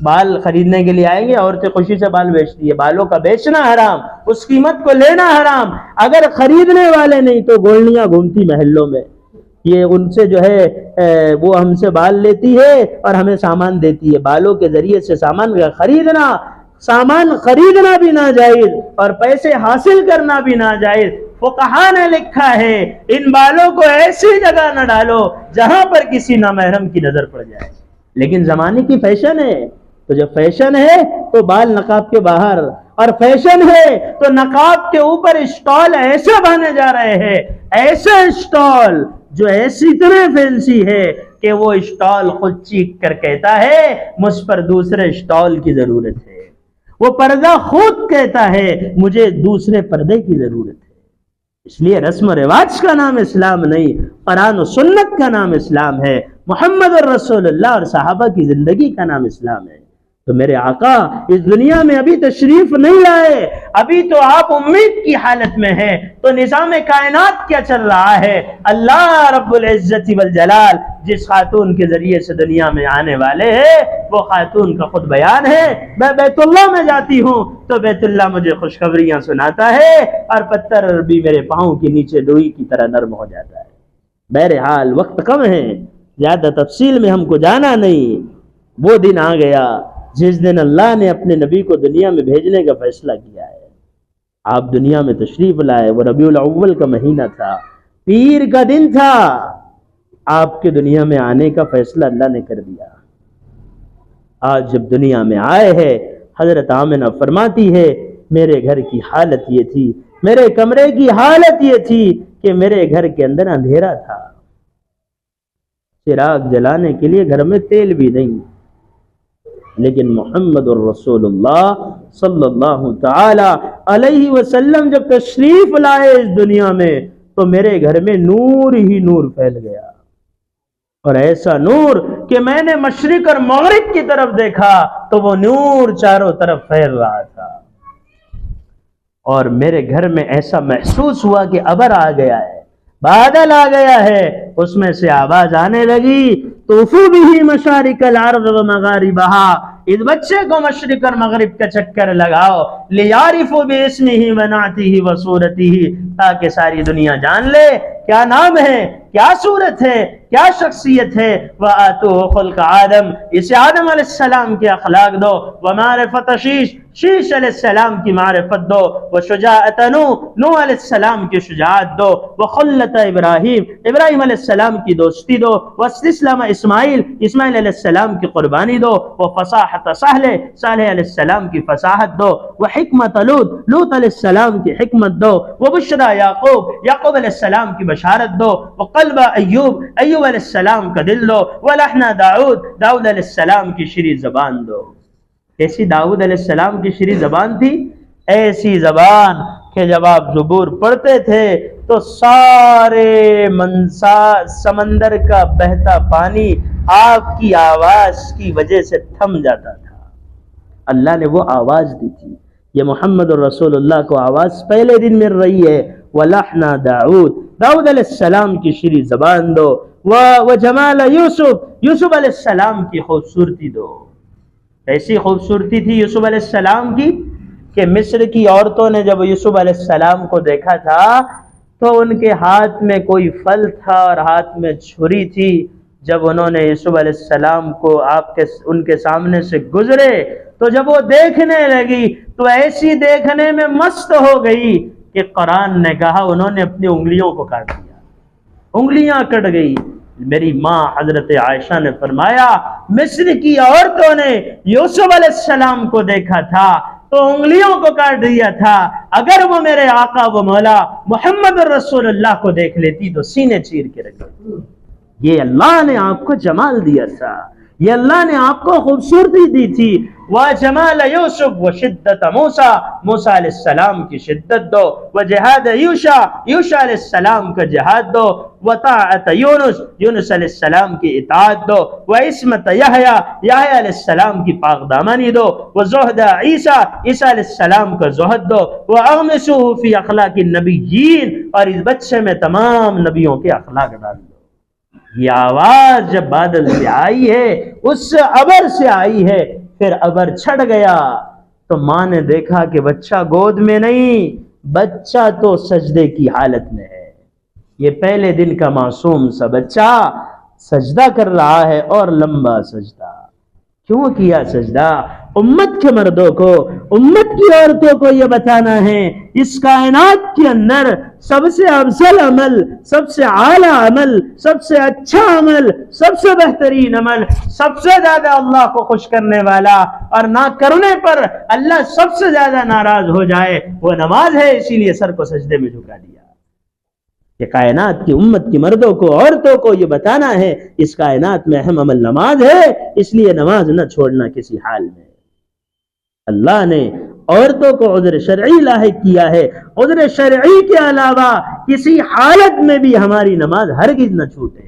[SPEAKER 1] بال خریدنے کے لیے آئیں گے، عورتیں خوشی سے بال بیچتی ہے، بالوں کا بیچنا حرام، اس قیمت کو لینا حرام، اگر خریدنے والے نہیں تو گولنیاں گھومتی محلوں میں، یہ ان سے جو ہے وہ ہم سے بال لیتی ہے اور ہمیں سامان دیتی ہے، بالوں کے ذریعے سے سامان خریدنا بھی ناجائز اور پیسے حاصل کرنا بھی ناجائز۔ فقہا نے لکھا ہے ان بالوں کو ایسی جگہ نہ ڈالو جہاں پر کسی نامحرم کی نظر پڑ جائے، لیکن زمانے کی فیشن ہے، تو جب فیشن ہے تو بال نقاب کے باہر، اور فیشن ہے تو نقاب کے اوپر اسٹال ایسے بنے جا رہے ہیں، ایسے اسٹال جو ایسی اتنے فینسی ہے کہ وہ اسٹال خود چیخ کر کہتا ہے مجھ پر دوسرے اسٹال کی ضرورت ہے، وہ پردہ خود کہتا ہے مجھے دوسرے پردے کی ضرورت ہے۔ اس لیے رسم و رواج کا نام اسلام نہیں، قرآن و سنت کا نام اسلام ہے، محمد الرسول اللہ اور صحابہ کی زندگی کا نام اسلام ہے۔ تو میرے آقا اس دنیا میں ابھی تشریف نہیں لائے، ابھی تو آپ امید کی حالت میں ہیں، تو نظام کائنات کیا چل رہا ہے؟ اللہ رب العزت والجلال جس خاتون کے ذریعے سے دنیا میں آنے والے ہیں وہ خاتون کا خود بیان ہے، میں بیت اللہ میں جاتی ہوں تو بیت اللہ مجھے خوشخبریاں سناتا ہے اور پتھر بھی میرے پاؤں کے نیچے روئی کی طرح نرم ہو جاتا ہے۔ بہرحال وقت کم ہے، زیادہ تفصیل میں ہم کو جانا نہیں۔ وہ دن آ گیا جس دن اللہ نے اپنے نبی کو دنیا میں بھیجنے کا فیصلہ کیا ہے۔ آپ دنیا میں تشریف لائے، وہ ربیع الاول کا مہینہ تھا، پیر کا دن تھا، آپ کے دنیا میں آنے کا فیصلہ اللہ نے کر دیا۔ آج جب دنیا میں آئے ہیں، حضرت آمنہ فرماتی ہے میرے گھر کی حالت یہ تھی، میرے کمرے کی حالت یہ تھی کہ میرے گھر کے اندر اندھیرا تھا، چراغ جلانے کے لیے گھر میں تیل بھی نہیں، لیکن محمد الرسول اللہ صلی اللہ تعالی علیہ وسلم جب تشریف لائے اس دنیا میں تو میرے گھر میں نور ہی نور پھیل گیا، اور ایسا نور کہ میں نے مشرق اور مغرب کی طرف دیکھا تو وہ نور چاروں طرف پھیل رہا تھا، اور میرے گھر میں ایسا محسوس ہوا کہ ابر آ گیا ہے، بادل آ گیا ہے، اس میں سے آواز آنے لگی طوفوا بہ مشارق الارض ومغاربہا، اس بچے کو مشرق اور مغرب کا چکر لگاؤ، لیعرفوا باسمہ ونعتہ وصورتہ، تاکہ ساری دنیا جان لے کیا نام ہے، کیا صورت ہے، کیا شخصیت ہے۔ وآتوہ خلق آدم، اسے آدم علیہ السلام کے اخلاق دو، ومعرفت شیش علیہ السلام کی معرفت دو، وشجاعت نوح علیہ السلام کی شجاعت دو، وخلت ابراہیم علیہ السلام کی دوستی دو، واستسلم اسماعیل علیہ السلام کی قربانی دو، وفصاحت صالح علیہ السلام کی فصاحت دو، وحکمت لوط علیہ السلام کی حکمت دو، وبشرى یعقوب علیہ السلام کی بشارت دو، وقلب ایوب علیہ السلام کا دل دو، ولحن داؤد علیہ السلام کی شیریں زبان دو۔ کیسی داؤد علیہ السلام کی شیریں زبان تھی؟ ایسی زبان کہ جب آپ زبور پڑھتے تھے تو سارے سمندر کا بہتا پانی آپ کی آواز کی وجہ سے تھم جاتا تھا۔ اللہ نے وہ آواز دی تھی، یہ محمد الرسول اللہ کو آواز پہلے دن مل رہی ہے۔ وَلَحْنَ داؤد علیہ السلام کی شیریں زبان دو، وجمال یوسف علیہ السلام کی خوبصورتی دو۔ ایسی خوبصورتی تھی یوسف علیہ السلام کی کہ مصر کی عورتوں نے جب یوسف علیہ السلام کو دیکھا تھا تو ان کے ہاتھ میں کوئی پھل تھا اور ہاتھ میں چھری تھی، جب انہوں نے یوسف علیہ السلام کو ان کے سامنے سے گزرے تو جب وہ دیکھنے لگی تو ایسی دیکھنے میں مست ہو گئی کہ قرآن نے کہا انہوں نے اپنی انگلیوں کو کاٹ دیا، انگلیاں کٹ گئی۔ میری ماں حضرت عائشہ نے فرمایا مصر کی عورتوں نے یوسف علیہ السلام کو دیکھا تھا تو انگلیوں کو کاٹ دیا تھا، اگر وہ میرے آقا و مولا محمد رسول اللہ کو دیکھ لیتی تو سینے چیر کے رکھ دیتی۔ یہ اللہ نے آپ کو جمال دیا تھا، یہ اللہ نے آپ کو خوبصورتی دی تھی۔ وجمال یوسف وشدت موسیٰ علیہ السلام کی شدت دو، وجہاد یوشع علیہ السلام کا جہاد دو، وطاعت یونس علیہ السلام کی اطاعت دو، وعصمت یحییٰ علیہ السلام کی پاک دامنی دو، وزہد عیسیٰ علیہ السلام کا زہد دو، واغمسوہ فی اخلاق النبیین، اور اس بچے میں تمام نبیوں کے اخلاق ڈال دو۔ یہ آواز جب بادل سے آئی ہے، اس سے ابر سے آئی ہے، پھر ابر چھڑ گیا تو ماں نے دیکھا کہ بچہ گود میں نہیں، بچہ تو سجدے کی حالت میں ہے۔ یہ پہلے دن کا معصوم سا بچہ سجدہ کر رہا ہے، اور لمبا سجدہ۔ کیوں کیا سجدہ؟ امت کے مردوں کو، امت کی عورتوں کو یہ بتانا ہے اس کائنات کے اندر سب سے افضل عمل، سب سے اعلیٰ عمل، سب سے اچھا عمل، سب سے بہترین عمل، سب سے زیادہ اللہ کو خوش کرنے والا اور نہ کرنے پر اللہ سب سے زیادہ ناراض ہو جائے وہ نماز ہے، اسی لیے سر کو سجدے میں جھکا دیا۔ کہ کائنات کی امت کی مردوں کو، عورتوں کو یہ بتانا ہے اس کائنات میں اہم عمل نماز ہے، اس لیے نماز نہ چھوڑنا کسی حال میں۔ اللہ نے عورتوں کو عذر شرعی لاحق کیا ہے، عذر شرعی کے علاوہ کسی حالت میں بھی ہماری نماز ہرگز نہ چھوٹے۔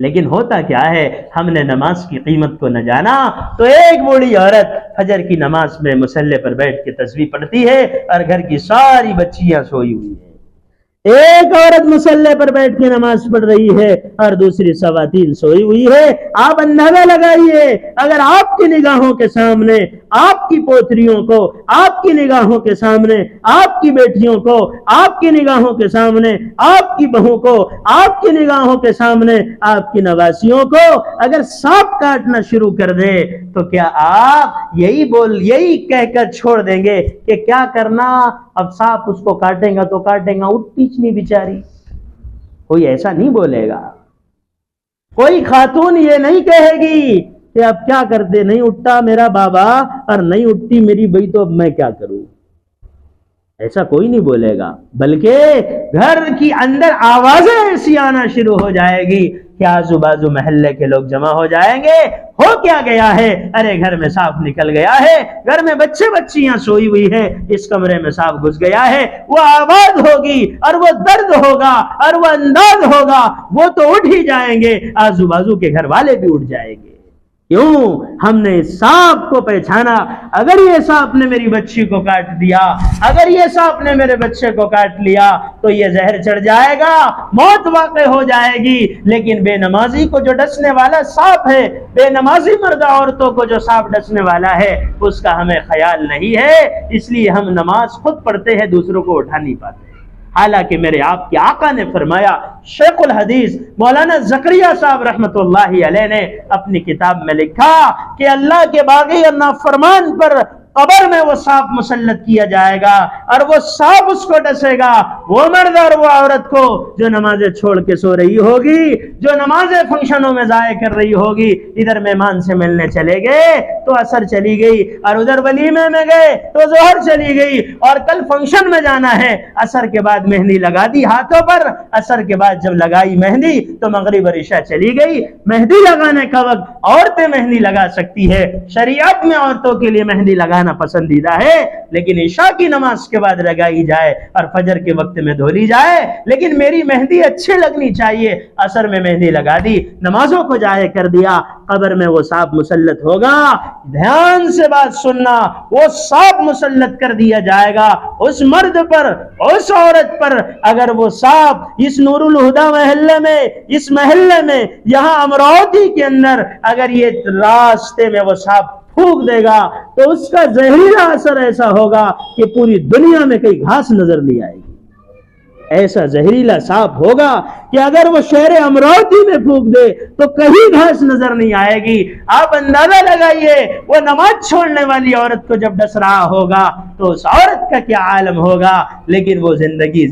[SPEAKER 1] لیکن ہوتا کیا ہے، ہم نے نماز کی قیمت کو نہ جانا، تو ایک بوڑھی عورت فجر کی نماز میں مصلی پر بیٹھ کے تسبیح پڑھتی ہے اور گھر کی ساری بچیاں سوئی ہوئی ہیں۔ ایک عورت مصلی پر بیٹھ کے نماز پڑھ رہی ہے اور دوسری خواتین سوئی ہوئی ہے۔ آپ اندازہ لگائیے، اگر آپ کی نگاہوں کے سامنے آپ کی پوتریوں کو، آپ کی نگاہوں کے سامنے آپ کی بیٹیوں کو، آپ کی نگاہوں کے سامنے آپ کی بہو کو، آپ کی نگاہوں کے سامنے آپ کی نواسیوں کو اگر سانپ کاٹنا شروع کر دے تو کیا آپ یہی کہہ کر چھوڑ دیں گے کہ کیا کرنا، اب سانپ اس کو کاٹیں گا تو کاٹیں گا، اٹھ پیچھنی بیچاری؟ کوئی ایسا نہیں بولے گا۔ کوئی خاتون یہ نہیں کہے گی کہ اب کیا کرتے، نہیں اٹھتا میرا بابا اور نہیں اٹھتی میری بئی تو اب میں کیا کروں، ایسا کوئی نہیں بولے گا۔ بلکہ گھر کی اندر آوازیں ایسی آنا شروع ہو جائے گی کہ آزو بازو محلے کے لوگ جمع ہو جائیں گے، ہو کیا گیا ہے، ارے گھر میں سانپ نکل گیا ہے، گھر میں بچے بچیاں سوئی ہوئی ہیں، اس کمرے میں سانپ گھس گیا ہے۔ وہ آواز ہوگی اور وہ درد ہوگا اور وہ انداز ہوگا، وہ تو اٹھ ہی جائیں گے، آزو بازو کے گھر والے بھی اٹھ جائیں گے۔ کیوں؟ ہم نے سانپ کو پہچانا، اگر یہ سانپ نے میری بچی کو کاٹ دیا، اگر یہ سانپ نے میرے بچے کو کاٹ لیا تو یہ زہر چڑھ جائے گا، موت واقع ہو جائے گی۔ لیکن بے نمازی کو جو ڈسنے والا سانپ ہے، بے نمازی مرد عورتوں کو جو سانپ ڈسنے والا ہے، اس کا ہمیں خیال نہیں ہے، اس لیے ہم نماز خود پڑھتے ہیں، دوسروں کو اٹھا نہیں پاتے۔ حالانکہ میرے آپ کے آقا نے فرمایا، شیخ الحدیث مولانا زکریا صاحب رحمت اللہ علیہ نے اپنی کتاب میں لکھا کہ اللہ کے باغی اور نافرمان پر قبر میں وہ سانپ مسلط کیا جائے گا اور وہ سانپ اس کو ڈسے گا، وہ مرد اور وہ عورت کو جو نمازیں چھوڑ کے سو رہی ہوگی، جو نمازیں فنکشنوں میں ضائع کر رہی ہوگی، ادھر مہمان سے ملنے چلے گئے تو عصر چلی گئی، اور ادھر ولیمے میں گئے تو ظہر چلی گئی، اور کل فنکشن میں جانا ہے، عصر کے بعد مہندی لگا دی ہاتھوں پر، عصر کے بعد جب لگائی مہندی تو مغرب اور عشاء چلی گئی۔ مہندی لگانے کا وقت عورتیں مہندی لگا سکتی ہے، شریعت میں عورتوں کے لیے مہندی لگانا پسندیدہ ہے، لیکن عشاء کی نماز کے بعد لگائی جائے اور فجر کے وقت میں دھو لی جائے، لیکن میری مہندی اچھی لگنی چاہیے۔ عصر میں مہندی لگا دی، نمازوں کو ضائع کر دیا، قبر میں وہ سانپ مسلط ہوگا۔ دھیان سے بات سننا، وہ سانپ مسلط کر دیا جائے گا اس مرد پر، اس عورت پر، اگر وہ سانپ اس نور الہدا محلے میں، اس محلے میں، یہاں امراوتی کے اندر اگر یہ راستے میں وہ سانپ پھونک دے گا تو اس کا زہریلا اثر ایسا ہوگا کہ پوری دنیا میں کئی گھاس نظر نہیں آئے گی۔ ایسا زہریلا سانپ ہوگا کہ اگر وہ شہر امراوتی میں پھونک دے تو کہیں گھاس نظر نہیں آئے گی۔ آپ اندازہ لگائیے، وہ نماز چھوڑنے والی عورت کو جب ڈس رہا ہوگا تو اس عورت کا کیا عالم ہوگا۔ لیکن وہ زندگی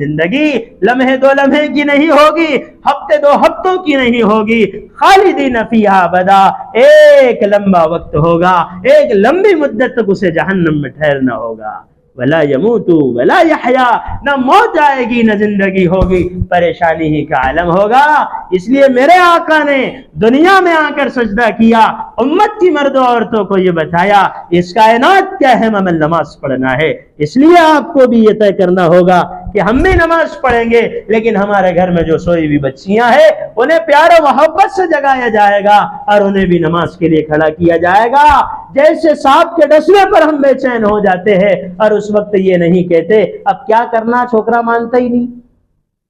[SPEAKER 1] لمحے دو لمحے کی نہیں ہوگی، ہفتے دو ہفتوں کی نہیں ہوگی، خالدین فیہا ابدا، ایک لمبا وقت ہوگا، ایک لمبی مدت تک اسے جہنم میں ٹھہرنا ہوگا۔ ولا يموت ولا يحيا، نہ موت آئے گی نہ زندگی ہوگی، پریشانی ہی کا عالم ہوگا۔ اس لیے میرے آقا نے دنیا میں آ کر سجدہ کیا، امت کی مرد و عورتوں کو یہ بتایا اس کائنات کیا ہے، ہمیں نماز پڑھنا ہے۔ اس لیے آپ کو بھی یہ طے کرنا ہوگا کہ ہم بھی نماز پڑھیں گے، لیکن ہمارے گھر میں جو سوئی ہوئی بچیاں ہیں انہیں پیار و محبت سے جگایا جائے گا اور انہیں بھی نماز کے لیے کھڑا کیا جائے گا۔ جیسے سانپ کے ڈسنے پر ہم بے چین ہو جاتے ہیں اور اس وقت یہ نہیں کہتے اب کیا کرنا، چھوکرا مانتا ہی نہیں،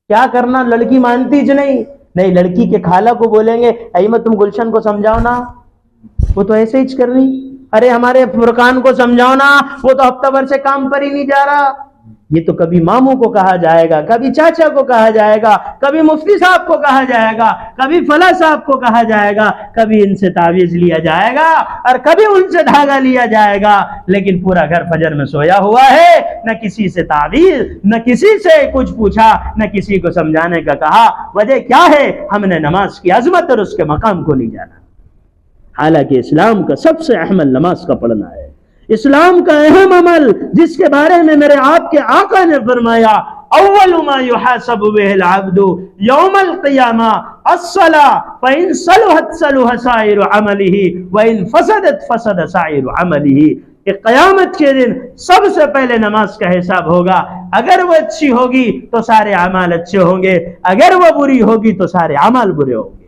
[SPEAKER 1] کیا کرنا، لڑکی مانتی جو نہیں، لڑکی کے خالہ کو بولیں گے ایمت تم گلشن کو سمجھاؤ نا، وہ تو ایسے ہی کر رہی، ارے ہمارے فرقان کو سمجھاؤ نا، وہ تو ہفتہ بھر سے کام پر ہی نہیں جا رہا۔ یہ تو کبھی ماموں کو کہا جائے گا، کبھی چاچا کو کہا جائے گا، کبھی مفتی صاحب کو کہا جائے گا، کبھی فلاں صاحب کو کہا جائے گا، کبھی ان سے تعویذ لیا جائے گا اور کبھی ان سے دھاگا لیا جائے گا، لیکن پورا گھر فجر میں سویا ہوا ہے، نہ کسی سے تعویذ، نہ کسی سے کچھ پوچھا، نہ کسی کو سمجھانے کا کہا۔ وجہ کیا ہے؟ ہم نے نماز کی عظمت اور اس کے مقام کو نہیں جانا۔ حالانکہ اسلام کا سب سے اہم عمل نماز کا پڑھنا ہے، اسلام کا اہم عمل جس کے بارے میں میرے آپ کے آقا نے فرمایا اول ما يحاسب به العبد يوم القيامة الصلاة فإن صلحت صلح سائر عمله وإن فسدت فسد سائر عمله۔ کہ قیامت کے دن سب سے پہلے نماز کا حساب ہوگا، اگر وہ اچھی ہوگی تو سارے اعمال اچھے ہوں گے، اگر وہ بری ہوگی تو سارے اعمال برے ہوں گے۔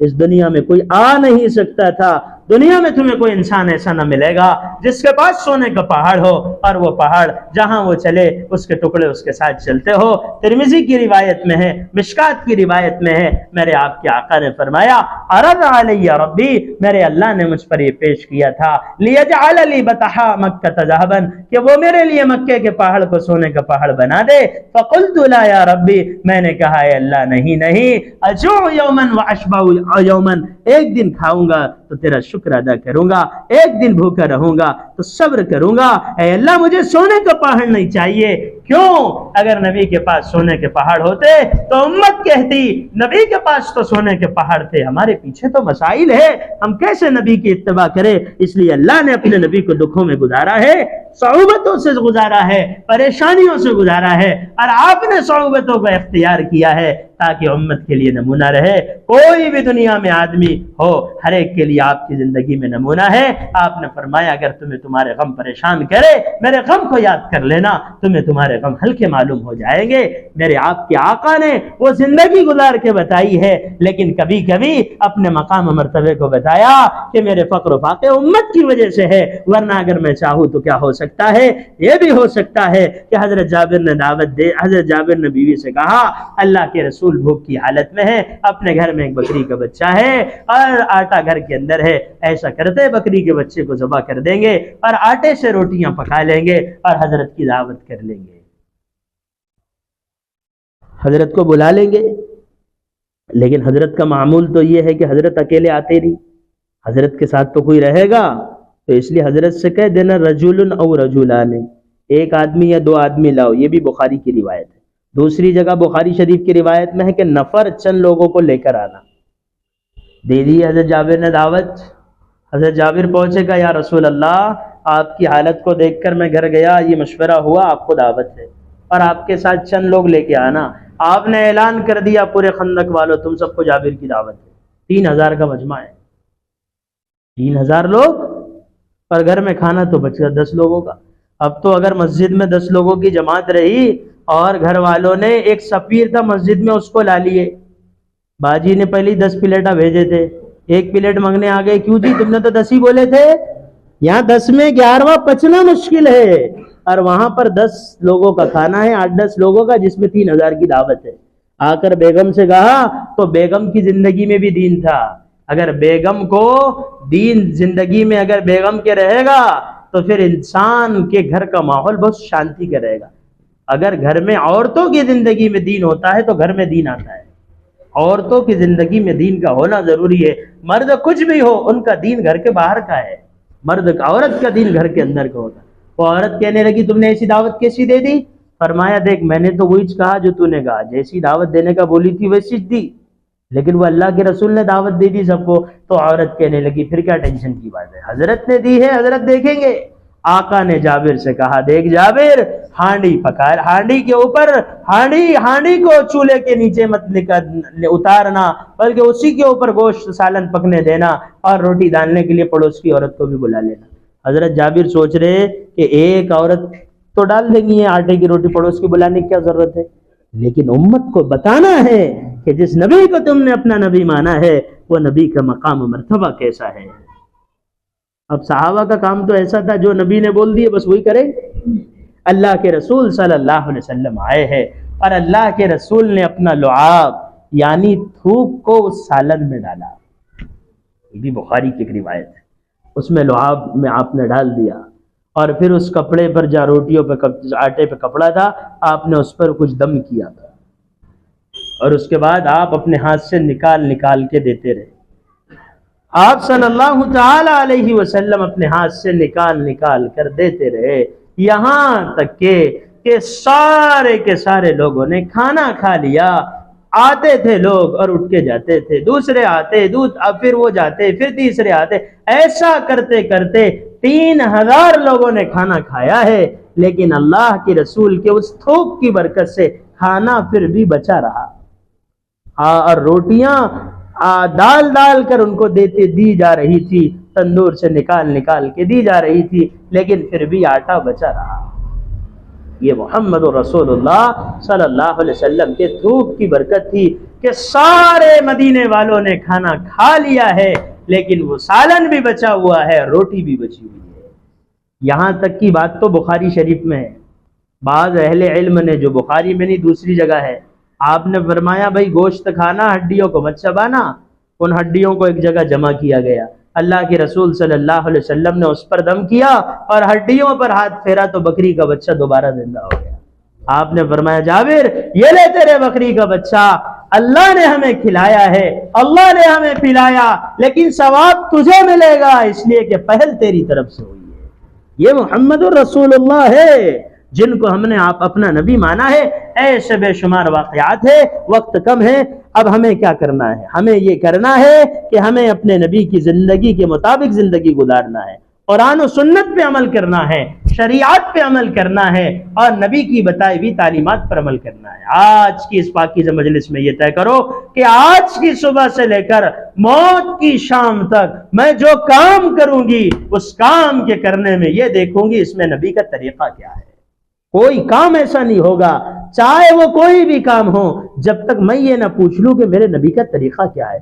[SPEAKER 1] اس دنیا میں کوئی آ نہیں سکتا تھا. دنیا میں تمہیں کوئی انسان ایسا نہ ملے گا جس کے پاس سونے کا پہاڑ ہو اور وہ پہاڑ جہاں وہ چلے اس کے ٹکڑے اس کے ساتھ چلتے ہو. ترمذی کی روایت میں ہے, مشکات کی روایت میں ہے, میرے آپ کے آقا نے فرمایا عرض علی ربی, میرے اللہ نے مجھ پر یہ پیش کیا تھا لیجعل لی بطحاء مکہ ذهبا, کہ وہ میرے لیے مکے کے پہاڑ کو سونے کا پہاڑ بنا دے. فقلت لا یا ربی, میں نے کہا اے اللہ نہیں, اجوع یوما واشبع یوما, ایک دن کھاؤں گا تو تیرا شکر ادا کروں گا, ایک دن بھوکا رہوں گا تو صبر کروں گا. اے اللہ مجھے سونے کا پہاڑ نہیں چاہیے. کیوں؟ اگر نبی کے پاس سونے کے پہاڑ ہوتے تو امت کہتی نبی کے پاس تو سونے کے پہاڑ تھے, ہمارے پیچھے تو مسائل ہے, ہم کیسے نبی کی اتباع کریں. اس لیے اللہ نے اپنے نبی کو دکھوں میں گزارا ہے, صعوبتوں سے گزارا ہے, پریشانیوں سے گزارا ہے, اور آپ نے صعوبتوں کو اختیار کیا ہے تاکہ امت کے لیے نمونہ رہے. کوئی بھی دنیا میں آدمی ہو, ہر ایک کے لیے آپ کی زندگی میں نمونہ ہے. آپ نے فرمایا اگر تمہیں تمہارے غم پریشان کرے, میرے غم کو یاد کر لینا, تمہیں تمہارے غم ہلکے معلوم ہو جائیں گے. میرے آپ کے آقا نے وہ زندگی گزار کے بتائی ہے, لیکن کبھی کبھی اپنے مقام و مرتبے کو بتایا کہ میرے فقر و فاقے امت کی وجہ سے ہے, ورنہ اگر میں چاہوں تو کیا ہو سکتا ہے, یہ بھی ہو سکتا ہے کہ حضرت جابر نے دعوت دے, حضرت جابر نے بیوی سے کہا اللہ کے رسول بھوک کی حالت میں ہے, اپنے گھر میں ایک بکری کا بچہ ہے اور آٹا گھر کے اندر ہے, ایسا کرتے بکری کے بچے کو ذبح کر دیں گے اور آٹے سے روٹیاں پکا لیں گے اور حضرت کی دعوت کر لیں گے, حضرت کو بلا لیں گے. لیکن حضرت کا معمول تو یہ ہے کہ حضرت اکیلے آتے نہیں, حضرت کے ساتھ تو کوئی رہے گا, تو اس لیے حضرت سے کہہ دینا رجل او رجلان, ایک آدمی یا دو آدمی لاؤ. یہ بھی بخاری کی روایت ہے. دوسری جگہ بخاری شریف کی روایت میں ہے کہ نفر چند لوگوں کو لے کر آنا. دے دی حضرت جابر نے دعوت. حضرت جابر پہنچے گا, یا رسول اللہ آپ کی حالت کو دیکھ کر میں گھر گیا, یہ مشورہ ہوا آپ کو دعوت ہے اور آپ کے ساتھ چند لوگ لے کے آنا. آپ نے اعلان کر دیا پورے خندق والوں تم سب کو جابر کی دعوت ہے. 3000 کا مجمع ہے, 3000 لوگ, اور گھر میں کھانا تو بچ گیا 10 لوگوں کا. اب تو اگر مسجد میں 10 لوگوں کی جماعت رہی اور گھر والوں نے ایک سفیر تھا مسجد میں اس کو لا لیے, باجی نے پہلی 10 پلیٹیں بھیجے تھے, ایک پلیٹ مانگنے آ گئے, کیوں جی تم نے تو 10 ہی بولے تھے. یہاں 10 میں 11واں پچنا مشکل ہے, اور وہاں پر 10 لوگوں کا کھانا ہے, 8-10 لوگوں کا, جس میں 3000 کی دعوت ہے. آ کر بیگم سے کہا تو بیگم کی زندگی میں بھی دین تھا. اگر بیگم کو دین زندگی میں اگر بیگم کے رہے گا تو پھر انسان کے گھر کا ماحول بہت شانتی کا رہے گا. اگر گھر میں عورتوں کی زندگی میں دین ہوتا ہے تو گھر میں دین آتا ہے. عورتوں کی زندگی میں دین کا ہونا ضروری ہے. مرد کچھ بھی ہو, ان کا دین گھر کے باہر کا ہے, عورت کا دین گھر کے اندر کا ہوتا ہے. وہ عورت کہنے لگی تم نے ایسی دعوت کیسی دے دی؟ فرمایا دیکھ میں نے تو وہی کہا جو تو نے کہا, جیسی دعوت دینے کا بولی تھی ویسی دی, لیکن وہ اللہ کے رسول نے دعوت دے دی سب کو. تو عورت کہنے لگی پھر کیا ٹینشن کی بات ہے, حضرت نے دی ہے, حضرت دیکھیں گے. آقا نے جابر سے کہا دیکھ جابر, ہانڈی پکا, ہانڈی کے اوپر ہانڈی کو چولہے کے نیچے مت اتارنا, بلکہ اسی کے اوپر گوشت سالن پکنے دینا, اور روٹی ڈالنے کے لیے پڑوس کی عورت کو بھی بلا لینا. حضرت جابر سوچ رہے کہ ایک عورت تو ڈال دیں گی آٹے کی روٹی, پڑوس کی بلانے کی کیا ضرورت ہے, لیکن امت کو بتانا ہے کہ جس نبی کو تم نے اپنا نبی مانا ہے وہ نبی کا مقام و مرتبہ کیسا ہے. اب صحابہ کا کام تو ایسا تھا جو نبی نے بول دیے بس وہی کریں. اللہ کے رسول صلی اللہ علیہ وسلم آئے ہیں اور اللہ کے رسول نے اپنا لعاب یعنی تھوک کو اس سالن میں ڈالا. یہ بھی بخاری کی ایک روایت ہے. اس میں لعاب میں آپ نے ڈال دیا, اور پھر اس کپڑے پر جہاں روٹیوں پہ آٹے پہ کپڑا تھا آپ نے اس پر کچھ دم کیا تھا, اور اس کے بعد آپ اپنے ہاتھ سے نکال کے دیتے رہے. آپ صلی اللہ تعالی علیہ وسلم اپنے ہاتھ سے نکال کر دیتے رہے, یہاں تک کہ سارے کے سارے لوگوں نے کھانا کھا لیا. آتے تھے لوگ اور اٹھ کے جاتے تھے, دوسرے آتے اب پھر وہ جاتے, پھر تیسرے آتے, ایسا کرتے کرتے 3000 لوگوں نے کھانا کھایا ہے. لیکن اللہ کے رسول کے اس تھوک کی برکت سے کھانا پھر بھی بچا رہا, اور روٹیاں ڈال کر ان کو دی جا رہی تھی, تندور سے نکال کے دی جا رہی تھی, لیکن پھر بھی آٹا بچا رہا. یہ محمد رسول اللہ صلی اللہ علیہ وسلم کے تھوک کی برکت تھی. کہ سارے مدینے والوں نے کھانا کھا لیا ہے لیکن وہ سالن بھی بچا ہوا ہے، روٹی بھی بچی ہوئی ہے۔ یہاں تک کی بات تو بخاری شریف میں ہے، بعض اہل علم نے، جو بخاری میں نہیں دوسری جگہ ہے، آپ نے فرمایا بھائی گوشت کھانا، ہڈیوں کو مت چبانا۔ ان ہڈیوں کو ایک جگہ جمع کیا گیا، اللہ کے رسول صلی اللہ علیہ وسلم نے اس پر دم کیا اور ہڈیوں پر ہاتھ پھیرا تو بکری کا بچہ دوبارہ زندہ ہو گیا۔ آپ نے فرمایا جابر یہ لے تیرے بکری کا بچہ، اللہ نے ہمیں کھلایا ہے، اللہ نے ہمیں پلایا، لیکن ثواب تجھے ملے گا اس لیے کہ پہل تیری طرف سے ہوئی ہے۔ یہ محمد الرسول اللہ ہے جن کو ہم نے آپ اپنا نبی مانا ہے۔ ایسے بے شمار واقعات ہے، وقت کم ہے، اب ہمیں کیا کرنا ہے؟ ہمیں یہ کرنا ہے کہ ہمیں اپنے نبی کی زندگی کے مطابق زندگی گزارنا ہے، قرآن و سنت پہ عمل کرنا ہے، شریعت پہ عمل کرنا ہے اور نبی کی بتائی ہوئی تعلیمات پر عمل کرنا ہے۔ آج کی اس پاکیزہ مجلس میں یہ طے کرو کہ آج کی صبح سے لے کر موت کی شام تک میں جو کام کروں گی اس کام کے کرنے میں یہ دیکھوں گی اس میں نبی کا طریقہ کیا ہے۔ کوئی کام ایسا نہیں ہوگا چاہے وہ کوئی بھی کام ہو جب تک میں یہ نہ پوچھ لوں کہ میرے نبی کا طریقہ کیا ہے۔